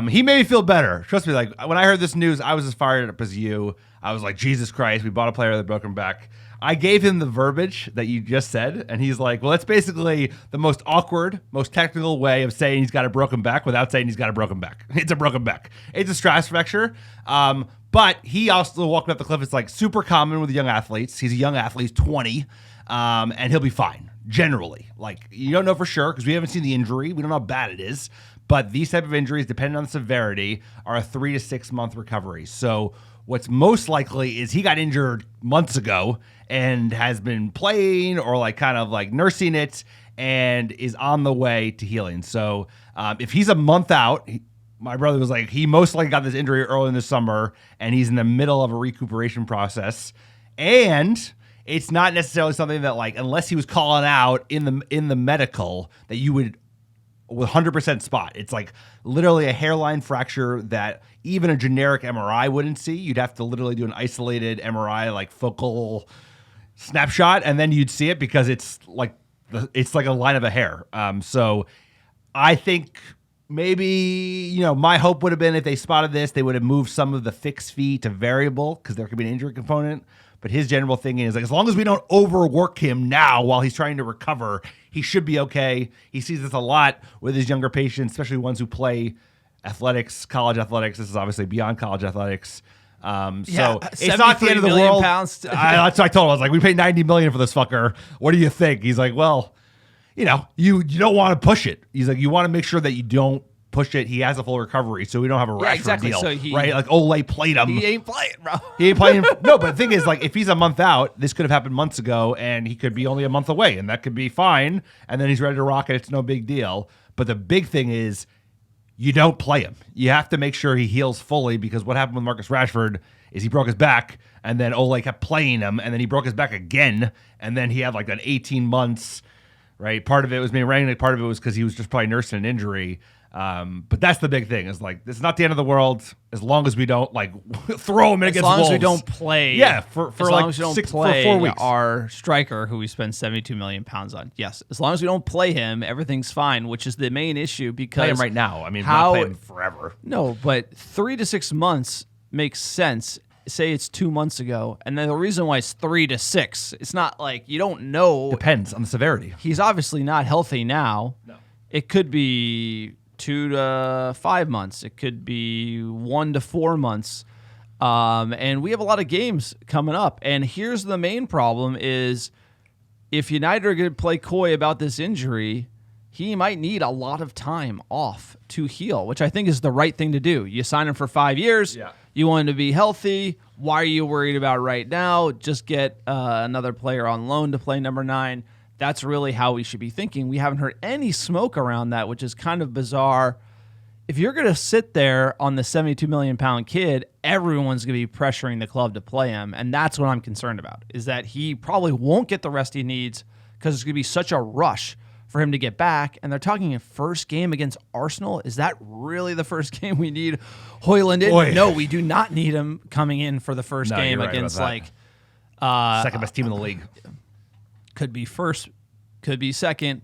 [SPEAKER 4] He made me feel better. Trust me, like when I heard this news, I was as fired up as you. I was like, Jesus Christ, we bought a player with a broken back. I gave him the verbiage that you just said, and he's like, well, that's basically the most awkward, most technical way of saying he's got a broken back without saying he's got a broken back. It's a broken back. It's a stress fracture. But he also walking up the cliff. It's like super common with young athletes. He's a young athlete, he's 20, and he'll be fine, generally. Like, you don't know for sure because we haven't seen the injury. We don't know how bad it is. But these type of injuries, depending on the severity, are a 3 to 6 month recovery. So what's most likely is he got injured months ago and has been playing or like kind of like nursing it, and is on the way to healing. So if he's a month out, my brother was like, he most likely got this injury early in the summer, and he's in the middle of a recuperation process. And it's not necessarily something that, like, unless he was calling out in the medical, that you would 100% spot. It's like literally a hairline fracture that even a generic MRI wouldn't see. You'd have to literally do an isolated MRI, like focal snapshot, and then you'd see it because it's like a line of a hair. So I think maybe, my hope would have been if they spotted this, they would have moved some of the fixed fee to variable because there could be an injury component. But his general thinking is, like, as long as we don't overwork him now while he's trying to recover, he should be okay. He sees this a lot with his younger patients, especially ones who play athletics, college athletics. This is obviously beyond college athletics. So it's not the end of the world.
[SPEAKER 3] Pounds.
[SPEAKER 4] That's what I told him. I was like, we paid $90 million for this fucker. What do you think? He's like, well, you don't want to push it. He's like, you want to make sure that you don't push it. He has a full recovery, so we don't have a Rashford deal,
[SPEAKER 3] So
[SPEAKER 4] right? Like Ole played him.
[SPEAKER 3] He ain't playing, bro.
[SPEAKER 4] He ain't playing. No, but the thing is, like, if he's a month out, this could have happened months ago, and he could be only a month away, and that could be fine. And then he's ready to rock it. It's no big deal. But the big thing is, you don't play him. You have to make sure he heals fully, because what happened with Marcus Rashford is he broke his back, and then Ole kept playing him, and then he broke his back again, and then he had like an 18 months, right? Part of it was being rang, part of it was because he was just probably nursing an injury. But that's the big thing. Is like, this is not the end of the world as long as we don't like throw him in against Wolves.
[SPEAKER 3] As long as we don't play.
[SPEAKER 4] Yeah, for
[SPEAKER 3] as long
[SPEAKER 4] like
[SPEAKER 3] as we don't
[SPEAKER 4] 6
[SPEAKER 3] play
[SPEAKER 4] for 4 weeks.
[SPEAKER 3] Our striker, who we spend 72 million pounds on. Yes, as long as we don't play him, everything's fine. Which is the main issue, because
[SPEAKER 4] Play him right now. I mean, not play him forever.
[SPEAKER 3] No, but 3 to 6 months makes sense. Say it's 2 months ago, and then the reason why it's 3 to 6, it's not like you don't know.
[SPEAKER 4] Depends on the severity.
[SPEAKER 3] He's obviously not healthy now.
[SPEAKER 4] No.
[SPEAKER 3] It could be 2 to 5 months. It could be 1 to 4 months. And we have a lot of games coming up. And here's the main problem is, if United are going to play coy about this injury, he might need a lot of time off to heal, which I think is the right thing to do. You sign him for 5 years.
[SPEAKER 4] Yeah.
[SPEAKER 3] You want him to be healthy. Why are you worried about right now? Just get another player on loan to play number 9. That's really how we should be thinking. We haven't heard any smoke around that, which is kind of bizarre. If you're going to sit there on the 72 million pound kid, everyone's going to be pressuring the club to play him. And that's what I'm concerned about, is that he probably won't get the rest he needs because it's going to be such a rush for him to get back. And they're talking a first game against Arsenal. Is that really the first game we need Højlund in?
[SPEAKER 4] Boy.
[SPEAKER 3] No, we do not need him coming in for the first game
[SPEAKER 4] you're right
[SPEAKER 3] against
[SPEAKER 4] about that. Second best team in the league.
[SPEAKER 3] Could be first, could be second,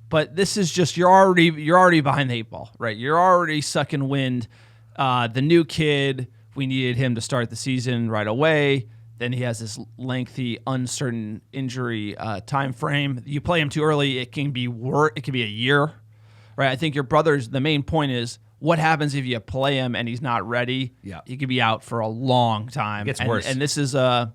[SPEAKER 3] but this is just, you're already behind the 8 ball, right? You're already sucking wind. The new kid, we needed him to start the season right away. Then he has this lengthy, uncertain injury time frame. You play him too early, it can be it could be a year, right? I think your brother's, the main point is, what happens if you play him and he's not ready?
[SPEAKER 4] Yeah,
[SPEAKER 3] he could be out for a long time.
[SPEAKER 4] It gets worse.
[SPEAKER 3] And this is we're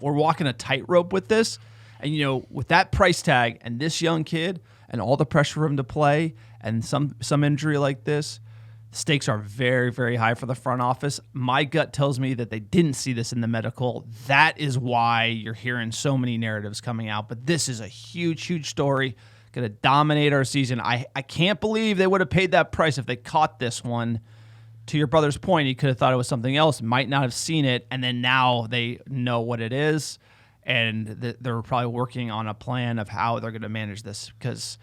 [SPEAKER 3] walking a tightrope with this. And, with that price tag and this young kid and all the pressure for him to play and some injury like this, stakes are very, very high for the front office. My gut tells me that they didn't see this in the medical. That is why you're hearing so many narratives coming out. But this is a huge, huge story. Going to dominate our season. I can't believe they would have paid that price if they caught this one. To your brother's point, he could have thought it was something else, might not have seen it, and then now they know what it is. And they're probably working on a plan of how they're going to manage this, because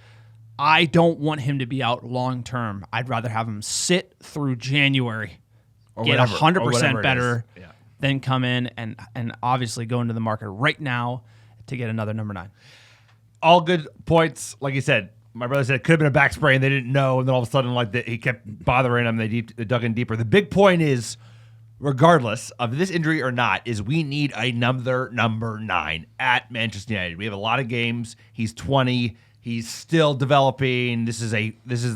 [SPEAKER 3] I don't want him to be out long term. I'd rather have him sit through January,
[SPEAKER 4] or
[SPEAKER 3] get
[SPEAKER 4] whatever,
[SPEAKER 3] 100% better,
[SPEAKER 4] yeah,
[SPEAKER 3] then come in and obviously go into the market right now to get another number 9.
[SPEAKER 4] All good points. Like you said, my brother said it could have been a back sprain. They didn't know, and then all of a sudden, he kept bothering them. They dug in deeper. The big point is, regardless of this injury or not, is we need another number 9 at Manchester United. We have a lot of games. He's 20. He's still developing. This is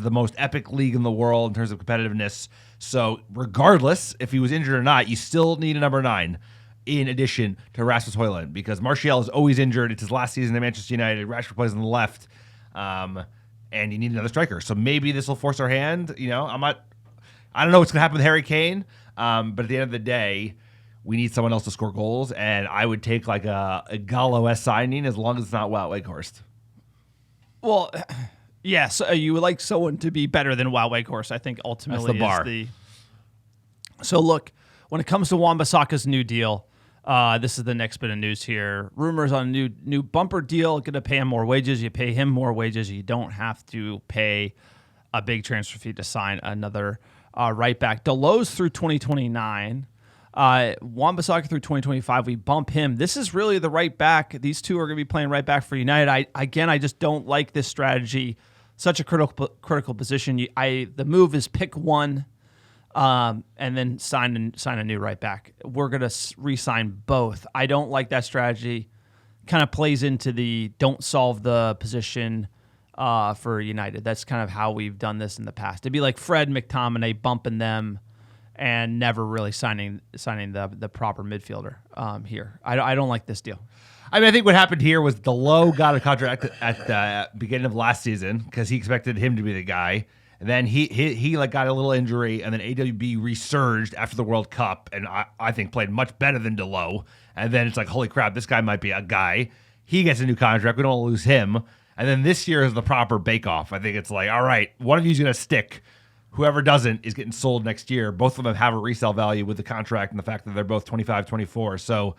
[SPEAKER 4] the most epic league in the world in terms of competitiveness. So regardless if he was injured or not, you still need a number 9 in addition to Rasmus Højlund, because Martial is always injured. It's his last season at Manchester United. Rashford plays on the left, and you need another striker. So maybe this will force our hand. I don't know what's going to happen with Harry Kane. But at the end of the day, we need someone else to score goals, and I would take like a Gallo-esque signing as long as it's not Wout Weghorst.
[SPEAKER 3] Well, yes, you would like someone to be better than Wow Weghorst. I think ultimately
[SPEAKER 4] That's the bar.
[SPEAKER 3] is So look, when it comes to Wan-Bissaka's new deal, this is the next bit of news here. Rumors on a new bumper deal. Going to pay him more wages. You pay him more wages. You don't have to pay a big transfer fee to sign another right back. Delo's through 2029. Wan-Bissaka through 2025. We bump him. This is really the right back. These two are going to be playing right back for United. I just don't like this strategy. Such a critical position. The move is pick one. And then sign a new right back. We're going to re-sign both. I don't like that strategy. Kind of plays into the don't solve the position for United. That's kind of how we've done this in the past. It'd be like Fred McTominay bumping them and never really signing the proper midfielder here. I don't like this deal.
[SPEAKER 4] I mean, I think what happened here was Delo got a contract at the beginning of last season because he expected him to be the guy. And then he like got a little injury, and then AWB resurged after the World Cup, and I think played much better than Delo. And then it's like, holy crap, this guy might be a guy. He gets a new contract. We don't want to lose him. And then this year is the proper bake-off. I think it's like, all right, one of you is going to stick. Whoever doesn't is getting sold next year. Both of them have a resale value with the contract and the fact that they're both 25, 24. So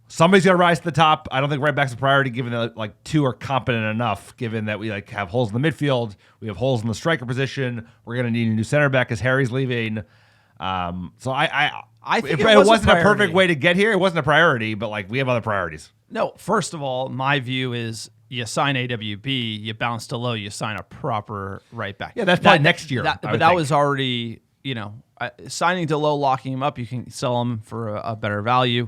[SPEAKER 4] somebody's got to rise to the top. I don't think right back's a priority, given that like two are competent enough. Given that we like have holes in the midfield, we have holes in the striker position. We're gonna need a new center back as Harry's leaving. So I
[SPEAKER 3] think
[SPEAKER 4] it wasn't a perfect way to get here. It wasn't a priority, but like we have other priorities.
[SPEAKER 3] No, first of all, my view is you sign AWB, you bounce to low, you sign a proper right back.
[SPEAKER 4] Yeah, that's probably next year.
[SPEAKER 3] But that was already, signing to low, locking him up, you can sell him for a better value.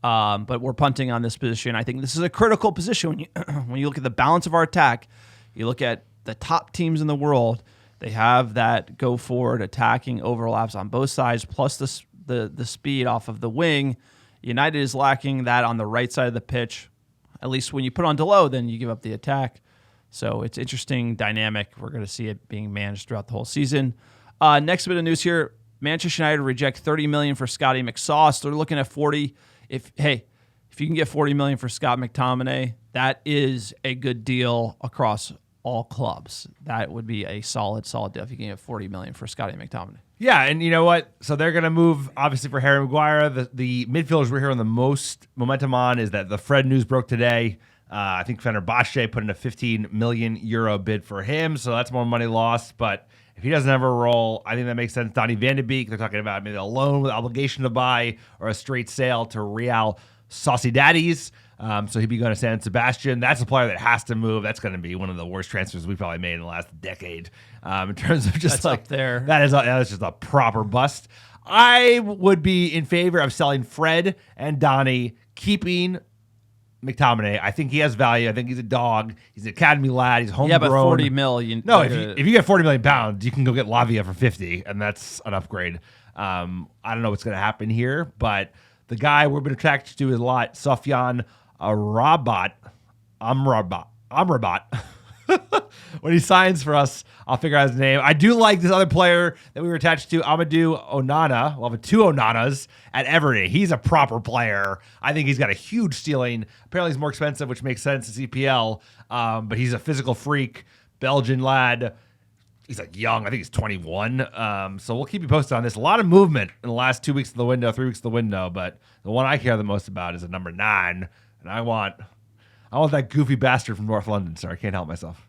[SPEAKER 3] But we're punting on this position. I think this is a critical position when you when you look at the balance of our attack. You look at the top teams in the world. They have that go forward attacking overlaps on both sides, plus the speed off of the wing. United is lacking that on the right side of the pitch. At least when you put on Delo, then you give up the attack. So it's interesting dynamic. We're going to see it being managed throughout the whole season. Next bit of news here: Manchester United reject $30 million for Scotty McSauce. They're looking at 40. If you can get $40 million for Scott McTominay, that is a good deal across all clubs. That would be a solid deal if you can get $40 million for Scotty McTominay.
[SPEAKER 4] Yeah, and you know what? So they're going to move, obviously, for Harry Maguire. The midfielders we're hearing the most momentum on is that the Fred news broke today. I think Fenerbahce put in a 15 million euro bid for him, so that's more money lost. But if he doesn't have a role, I think that makes sense. Donny van de Beek, they're talking about maybe a loan with obligation to buy or a straight sale to Real Sociedades. So he'd be going to San Sebastian. That's a player that has to move. That's going to be one of the worst transfers we've probably made in the last decade. In terms of just
[SPEAKER 3] That's
[SPEAKER 4] like
[SPEAKER 3] up there.
[SPEAKER 4] That's just a proper bust. I would be in favor of selling Fred and Donny, keeping McTominay. I think he has value. I think he's a dog. He's an academy lad. He's homegrown.
[SPEAKER 3] Yeah, but 40 mil.
[SPEAKER 4] No, if you get 40 million pounds, you can go get Lavia for 50, and that's an upgrade. I don't know what's going to happen here, but the guy we've been attracted to is a lot, Sofyan Amrabat. When he signs for us, I'll figure out his name. I do like this other player that we were attached to, Amadou Onana. We'll have two Onanas at Everton. He's a proper player. I think he's got a huge ceiling. Apparently he's more expensive, which makes sense. It's EPL, but he's a physical freak, Belgian lad. He's like young. I think he's 21. So we'll keep you posted on this. A lot of movement in the last 2 weeks of the window, 3 weeks of the window, but the one I care the most about is at number 9, and I want that goofy bastard from North London, sir. I can't help myself.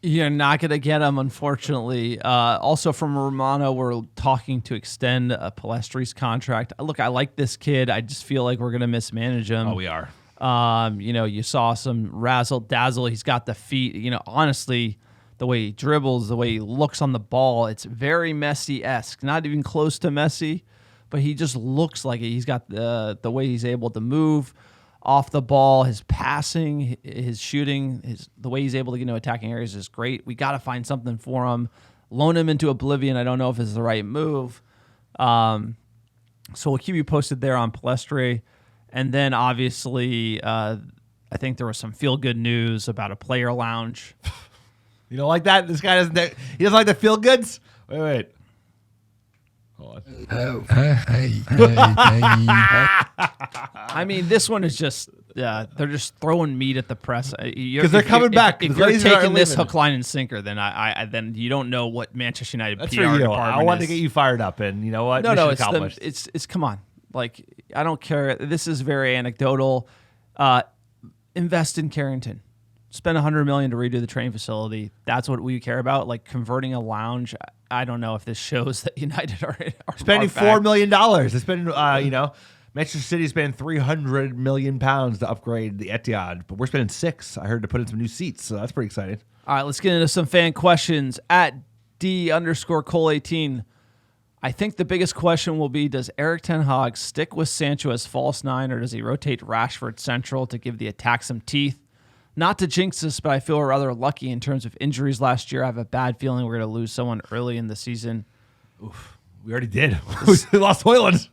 [SPEAKER 3] You're not going to get him, unfortunately. Also from Romano, we're talking to extend Palestri's contract. Look, I like this kid. I just feel like we're going to mismanage him.
[SPEAKER 4] Oh, we are.
[SPEAKER 3] You saw some razzle dazzle. He's got the feet. Honestly, the way he dribbles, the way he looks on the ball, it's very Messi-esque. Not even close to Messi, but he just looks like it. He's got the way he's able to move off the ball, his passing, his shooting, the way he's able to get into attacking areas is great. We got to find something for him. Loan him into oblivion. I don't know if it's the right move. So we'll keep you posted there on Palestri. And then obviously, I think there was some feel-good news about a player lounge.
[SPEAKER 4] You don't like that? This guy doesn't like the feel goods? Wait. Hold on.
[SPEAKER 3] I mean, this one is just they're just throwing meat at the press
[SPEAKER 4] because they're coming back.
[SPEAKER 3] If
[SPEAKER 4] The
[SPEAKER 3] you're
[SPEAKER 4] Glazers aren't
[SPEAKER 3] taking this
[SPEAKER 4] leaving.
[SPEAKER 3] hook, line, and sinker, then then you don't know what Manchester United
[SPEAKER 4] That's
[SPEAKER 3] PR
[SPEAKER 4] for you.
[SPEAKER 3] department
[SPEAKER 4] I wanted
[SPEAKER 3] is.
[SPEAKER 4] to get you fired up, and you know what?
[SPEAKER 3] No,
[SPEAKER 4] Mission
[SPEAKER 3] it's
[SPEAKER 4] accomplished.
[SPEAKER 3] it's come on. Like, I don't care. This is very anecdotal. Invest in Carrington. Spend $100 million to redo the training facility. That's what we care about. Like converting a lounge. I don't know if this shows that United are
[SPEAKER 4] spending
[SPEAKER 3] back.
[SPEAKER 4] $4 million. They're spending, Manchester City spending £300 million to upgrade the Etihad, but we're spending $6. I heard to put in some new seats, so that's pretty exciting.
[SPEAKER 3] All right, let's get into some fan questions at D_Cole18. I think the biggest question will be, does Eric Ten Hag stick with Sancho as false nine, or does he rotate Rashford central to give the attack some teeth? Not to jinx this, but I feel we're rather lucky in terms of injuries last year. I have a bad feeling we're going to lose someone early in the season.
[SPEAKER 4] We already did. We lost Hoyland.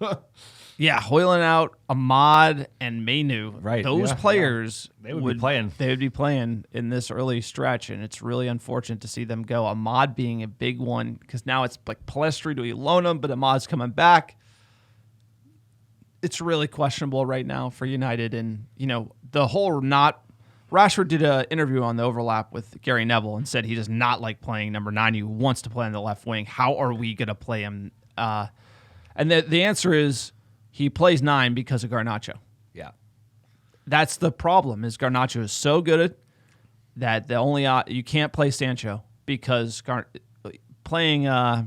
[SPEAKER 3] Yeah, Hoyland out, Ahmad and Mainu.
[SPEAKER 4] Right,
[SPEAKER 3] Those
[SPEAKER 4] yeah,
[SPEAKER 3] players
[SPEAKER 4] They would be playing.
[SPEAKER 3] They would be playing in this early stretch, and it's really unfortunate to see them go. Ahmad being a big one, because now it's like Palestri, do we loan him? But Ahmad's coming back. It's really questionable right now for United, and the whole not. Rashford did an interview on the overlap with Gary Neville and said he does not like playing number 9. He wants to play on the left wing. How are we going to play him? And the answer is he plays 9 because of Garnacho.
[SPEAKER 4] Yeah.
[SPEAKER 3] That's the problem. Is Garnacho is so good at that the only you can't play Sancho because playing out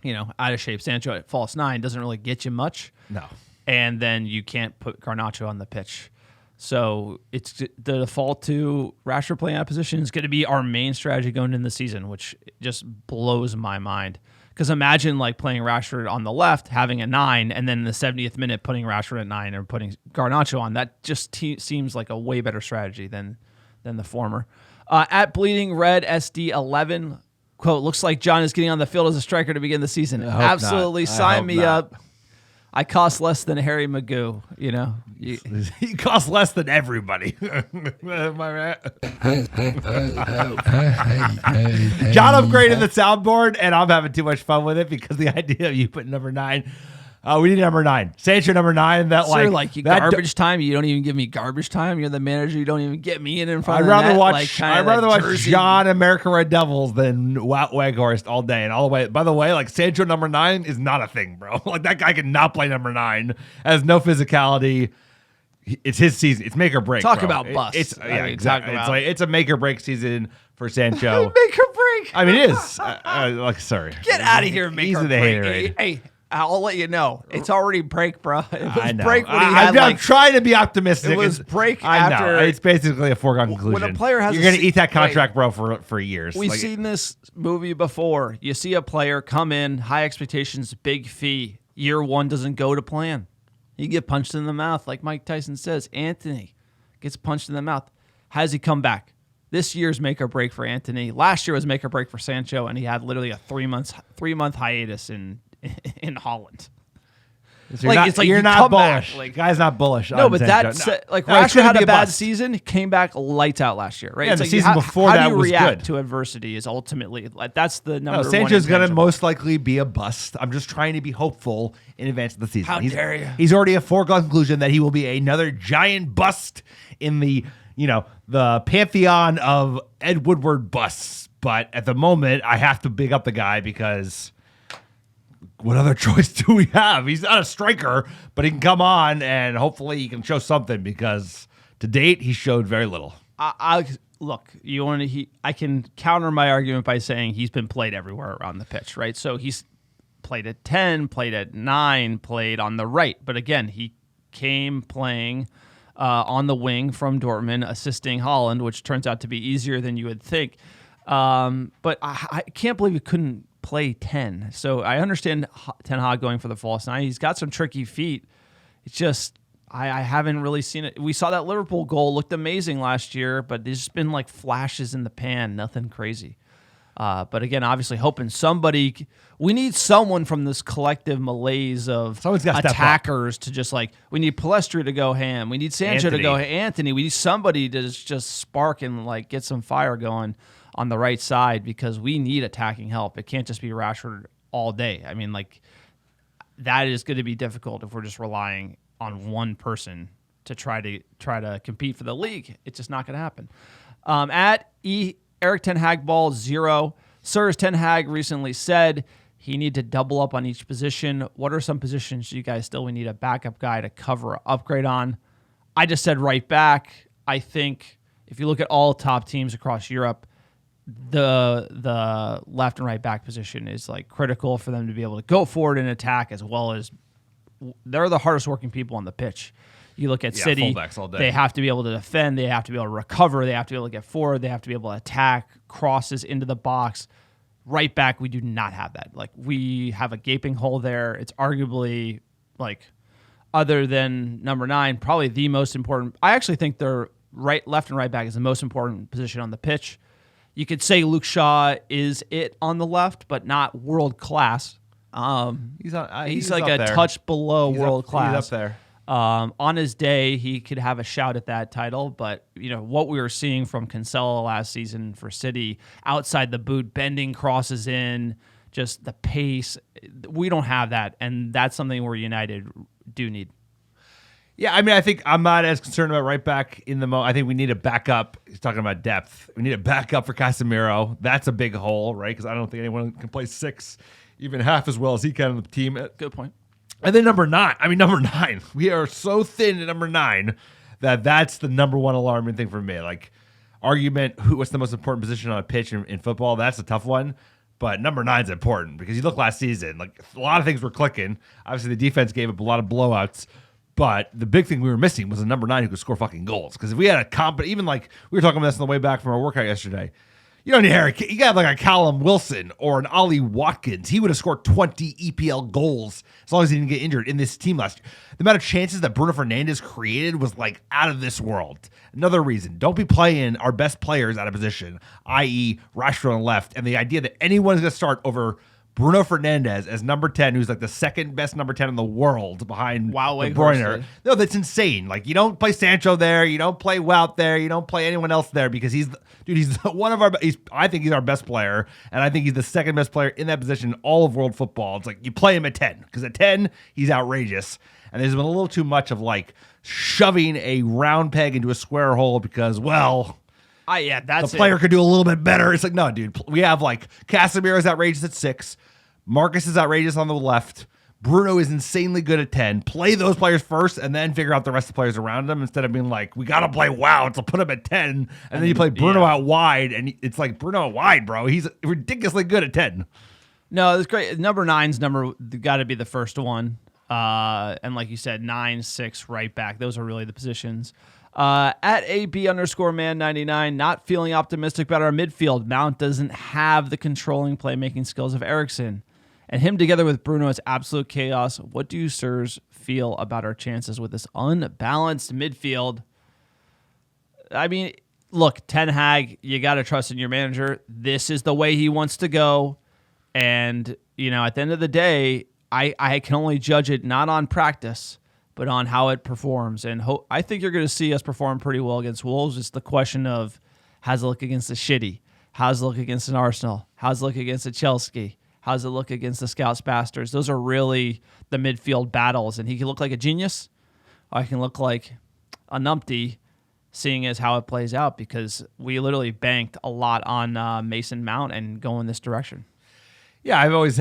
[SPEAKER 3] of shape Sancho at false 9 doesn't really get you much.
[SPEAKER 4] No.
[SPEAKER 3] And then you can't put Garnacho on the pitch. So it's the default to Rashford playing out of position is going to be our main strategy going into the season, which just blows my mind. Because imagine like playing Rashford on the left, having a 9, and then in the 70th minute putting Rashford at 9 or putting Garnacho on. That just seems like a way better strategy than the former. At Bleeding Red SD11, quote, looks like John is getting on the field as a striker to begin the season.
[SPEAKER 4] I hope
[SPEAKER 3] Absolutely,
[SPEAKER 4] not. I
[SPEAKER 3] sign
[SPEAKER 4] hope
[SPEAKER 3] me
[SPEAKER 4] not.
[SPEAKER 3] up. I cost less than Harry Magoo,
[SPEAKER 4] He costs less than everybody. Am I right? John upgraded the soundboard, and I'm having too much fun with it because the idea of you putting number 9. We need number 9. Sancho number 9. That
[SPEAKER 3] Sir,
[SPEAKER 4] like
[SPEAKER 3] you
[SPEAKER 4] that
[SPEAKER 3] garbage time. You don't even give me garbage time. You're the manager. You don't even get me in front
[SPEAKER 4] I'd
[SPEAKER 3] of
[SPEAKER 4] rather
[SPEAKER 3] the net,
[SPEAKER 4] watch.
[SPEAKER 3] like, kinda
[SPEAKER 4] I'd rather
[SPEAKER 3] that
[SPEAKER 4] watch
[SPEAKER 3] Jersey-
[SPEAKER 4] John America Red Devils than Wout Weghorst all day and all the way. By the way, like Sancho number 9 is not a thing, bro. Like that guy cannot play number 9. Has no physicality. It's his season. It's make or break.
[SPEAKER 3] Talk
[SPEAKER 4] bro.
[SPEAKER 3] about bust.
[SPEAKER 4] It's
[SPEAKER 3] I
[SPEAKER 4] yeah,
[SPEAKER 3] mean,
[SPEAKER 4] exactly.
[SPEAKER 3] talk
[SPEAKER 4] It's
[SPEAKER 3] about-
[SPEAKER 4] like it's a make or break season for Sancho.
[SPEAKER 3] Make or break.
[SPEAKER 4] I mean, it is. Like, sorry.
[SPEAKER 3] Get out of here, make
[SPEAKER 4] He's
[SPEAKER 3] or
[SPEAKER 4] the
[SPEAKER 3] break.
[SPEAKER 4] haterade.
[SPEAKER 3] Hey, I'll let you know. It's already break, bro. It was
[SPEAKER 4] I know.
[SPEAKER 3] break when he
[SPEAKER 4] I'm
[SPEAKER 3] had
[SPEAKER 4] I'm
[SPEAKER 3] like
[SPEAKER 4] trying to be optimistic.
[SPEAKER 3] it was
[SPEAKER 4] It's-
[SPEAKER 3] break
[SPEAKER 4] I know.
[SPEAKER 3] after-
[SPEAKER 4] It's basically a foregone conclusion.
[SPEAKER 3] when a player has
[SPEAKER 4] you're
[SPEAKER 3] a
[SPEAKER 4] going to
[SPEAKER 3] se-
[SPEAKER 4] eat that contract, bro, for years.
[SPEAKER 3] We've
[SPEAKER 4] Like,
[SPEAKER 3] seen this movie before. You see a player come in, high expectations, big fee. Year 1 doesn't go to plan. You get punched in the mouth, like Mike Tyson says. Anthony gets punched in the mouth. How does he come back? This year's make or break for Anthony. Last year was make or break for Sancho, and he had literally a 3-month hiatus in Holland.
[SPEAKER 4] So you're
[SPEAKER 3] Like,
[SPEAKER 4] not,
[SPEAKER 3] it's like
[SPEAKER 4] you're
[SPEAKER 3] you
[SPEAKER 4] not
[SPEAKER 3] come back,
[SPEAKER 4] bullish.
[SPEAKER 3] like-
[SPEAKER 4] Guy's not bullish.
[SPEAKER 3] No,
[SPEAKER 4] on
[SPEAKER 3] but
[SPEAKER 4] Sancho.
[SPEAKER 3] that's like
[SPEAKER 4] No, it's
[SPEAKER 3] Rashford
[SPEAKER 4] gonna
[SPEAKER 3] had
[SPEAKER 4] be
[SPEAKER 3] a bad
[SPEAKER 4] bust.
[SPEAKER 3] season. He came back lights out last year, right?
[SPEAKER 4] Yeah,
[SPEAKER 3] It's
[SPEAKER 4] the
[SPEAKER 3] like,
[SPEAKER 4] season before
[SPEAKER 3] how
[SPEAKER 4] that
[SPEAKER 3] do you
[SPEAKER 4] was
[SPEAKER 3] react
[SPEAKER 4] good.
[SPEAKER 3] to adversity is ultimately like that's the number
[SPEAKER 4] No,
[SPEAKER 3] one.
[SPEAKER 4] Sancho's going to
[SPEAKER 3] intangible.
[SPEAKER 4] most likely be a bust. I'm just trying to be hopeful in advance of the season.
[SPEAKER 3] How dare you.
[SPEAKER 4] He's already a foregone conclusion that he will be another giant bust in the pantheon of Ed Woodward busts. But at the moment, I have to big up the guy because what other choice do we have? He's not a striker, but he can come on and hopefully he can show something because to date, he showed very little.
[SPEAKER 3] I look. You want to? I can counter my argument by saying he's been played everywhere around the pitch, right? So he's played at 10, played at 9, played on the right. But again, he came playing on the wing from Dortmund, assisting Holland, which turns out to be easier than you would think. But I can't believe he couldn't play 10. So I understand Ten Hag going for the false 9. He's got some tricky feet. It's just I haven't really seen it. We saw that Liverpool goal looked amazing last year, but there's just been like flashes in the pan, nothing crazy. But again, obviously hoping somebody. We need someone from this collective malaise of
[SPEAKER 4] Someone's gotta step up.
[SPEAKER 3] attackers to just like. We need Palestri to go ham. We need Sancho to go Anthony. We need somebody to just spark and like get some fire going on the right side because we need attacking help. It can't just be Rashford all day. I mean, like that is going to be difficult if we're just relying on one person to try to compete for the league. It's just not going to happen. At Eric Ten Hag Ball 0, Sirs Ten Hag recently said he need to double up on each position. What are some positions you guys we need a backup guy to cover or upgrade on? I just said right back. I think if you look at all top teams across Europe, the left and right back position is like critical for them to be able to go forward and attack, as well as they're the hardest working people on the pitch. You look at City,
[SPEAKER 4] fullbacks all day.
[SPEAKER 3] they have to be able to defend, they have to be able to recover, they have to be able to get forward, they have to be able to attack, crosses into the box. Right back, we do not have that. Like, we have a gaping hole there. It's arguably, like, other than number 9, probably the most important. I actually think their left and right back is the most important position on the pitch. You could say Luke Shaw is it on the left, but not world class. He's like
[SPEAKER 4] up
[SPEAKER 3] a
[SPEAKER 4] there.
[SPEAKER 3] touch below
[SPEAKER 4] He's
[SPEAKER 3] world
[SPEAKER 4] up,
[SPEAKER 3] class.
[SPEAKER 4] He's up there.
[SPEAKER 3] On his day, he could have a shout at that title, but what we were seeing from Cancelo last season for City, outside the boot, bending crosses in, just the pace, we don't have that, and that's something where United do need.
[SPEAKER 4] Yeah, I mean, I think I'm not as concerned about right back in the I think we need a backup. He's talking about depth. We need a backup for Casemiro. That's a big hole, right? Because I don't think anyone can play 6 even half as well as he can on the team.
[SPEAKER 3] Good point.
[SPEAKER 4] And then number 9. We are so thin at number 9 that's the number one alarming thing for me. Like, argument, what's the most important position on a pitch in football? That's a tough one. But number 9 is important because you look last season, like a lot of things were clicking. Obviously, the defense gave up a lot of blowouts. But the big thing we were missing was a number 9 who could score fucking goals. Because if we had even like we were talking about this on the way back from our workout yesterday, you don't need you got like a Callum Wilson or an Ollie Watkins. He would have scored 20 EPL goals as long as he didn't get injured in this team last year. The amount of chances that Bruno Fernandes created was like out of this world. Another reason, don't be playing our best players out of position, i.e. Rashford on the left. And the idea that anyone's going to start over Bruno Fernandes as number 10, who's like the second best number 10 in the world behind De Bruyne. No, that's insane. Like, you don't play Sancho there, you don't play Wout there, you don't play anyone else there because he's one of our. I think he's our best player, and I think he's the second best player in that position in all of world football. It's like you play him at 10 because at 10 he's outrageous, and there's been a little too much of like shoving a round peg into a square hole because
[SPEAKER 3] That's
[SPEAKER 4] the player could do a little bit better. It's like, no, dude, we have like Casemiro is outrageous at 6. Marcus is outrageous on the left. Bruno is insanely good at 10. Play those players first and then figure out the rest of the players around them instead of being like, we got to play Wout to put him at 10. And then you play Bruno out wide and it's like, Bruno out wide, bro. He's ridiculously good at 10.
[SPEAKER 3] No, it's great. Number 9's got to be the first one. And like you said, 9, 6, right back. Those are really the positions. At AB_man99, not feeling optimistic about our midfield. Mount doesn't have the controlling playmaking skills of Eriksen. And him together with Bruno is absolute chaos. What do you, sirs, feel about our chances with this unbalanced midfield? I mean, look, Ten Hag, you got to trust in your manager. This is the way he wants to go. And, at the end of the day, I can only judge it not on practice, but on how it performs. And I think you're going to see us perform pretty well against Wolves. It's the question of how's it look against the Shitty? How's it look against an Arsenal? How's it look against a Chelsea? How's it look against the Scouts Bastards? Those are really the midfield battles. And he can look like a genius, or I can look like a numpty, seeing as how it plays out, because we literally banked a lot on Mason Mount and going this direction.
[SPEAKER 4] Yeah, I've always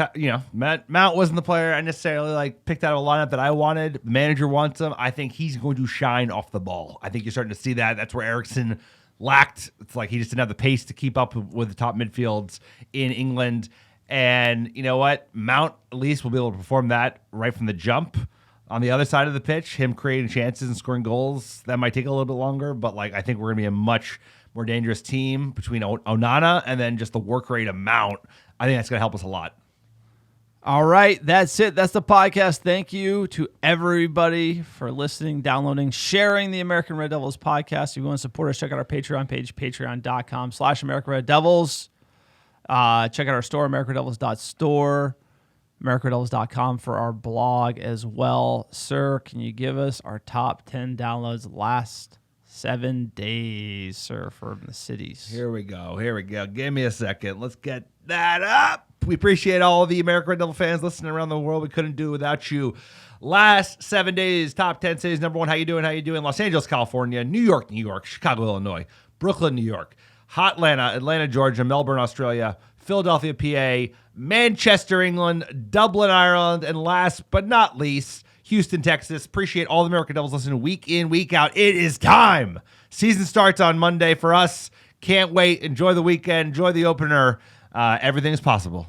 [SPEAKER 4] Mount wasn't the player I necessarily picked out of a lineup that I wanted. The manager wants him. I think he's going to shine off the ball. I think you're starting to see that. That's where Eriksen lacked. It's like he just didn't have the pace to keep up with the top midfields in England. And you know what? Mount at least will be able to perform that right from the jump. On the other side of the pitch, him creating chances and scoring goals, that might take a little bit longer. But I think we're going to be a much more dangerous team between Onana and then just the work rate of Mount. I think that's going to help us a lot.
[SPEAKER 3] All right, that's it. That's the podcast. Thank you to everybody for listening, downloading, sharing the American Red Devils podcast. If you want to support us, check out our Patreon page, patreon.com/American Red Devils. Check out our store, americanredevils.store, americanredevils.com for our blog as well. Sir, can you give us our top 10 downloads last 7 days, sir, from the cities?
[SPEAKER 4] Here we go. Give me a second. Let's get that up. We appreciate all the American Red Devil fans listening around the world. We couldn't do it without you. Last 7 days, top 10 cities. Number one, how you doing? How you doing? Los Angeles, California, New York, Chicago, Illinois, Brooklyn, New York, Atlanta, Georgia, Melbourne, Australia, Philadelphia, PA, Manchester, England, Dublin, Ireland, and last but not least, Houston, Texas. Appreciate all the American Devils listening week in, week out. It is time. Season starts on Monday for us. Can't wait. Enjoy the weekend. Enjoy the opener. Everything is possible.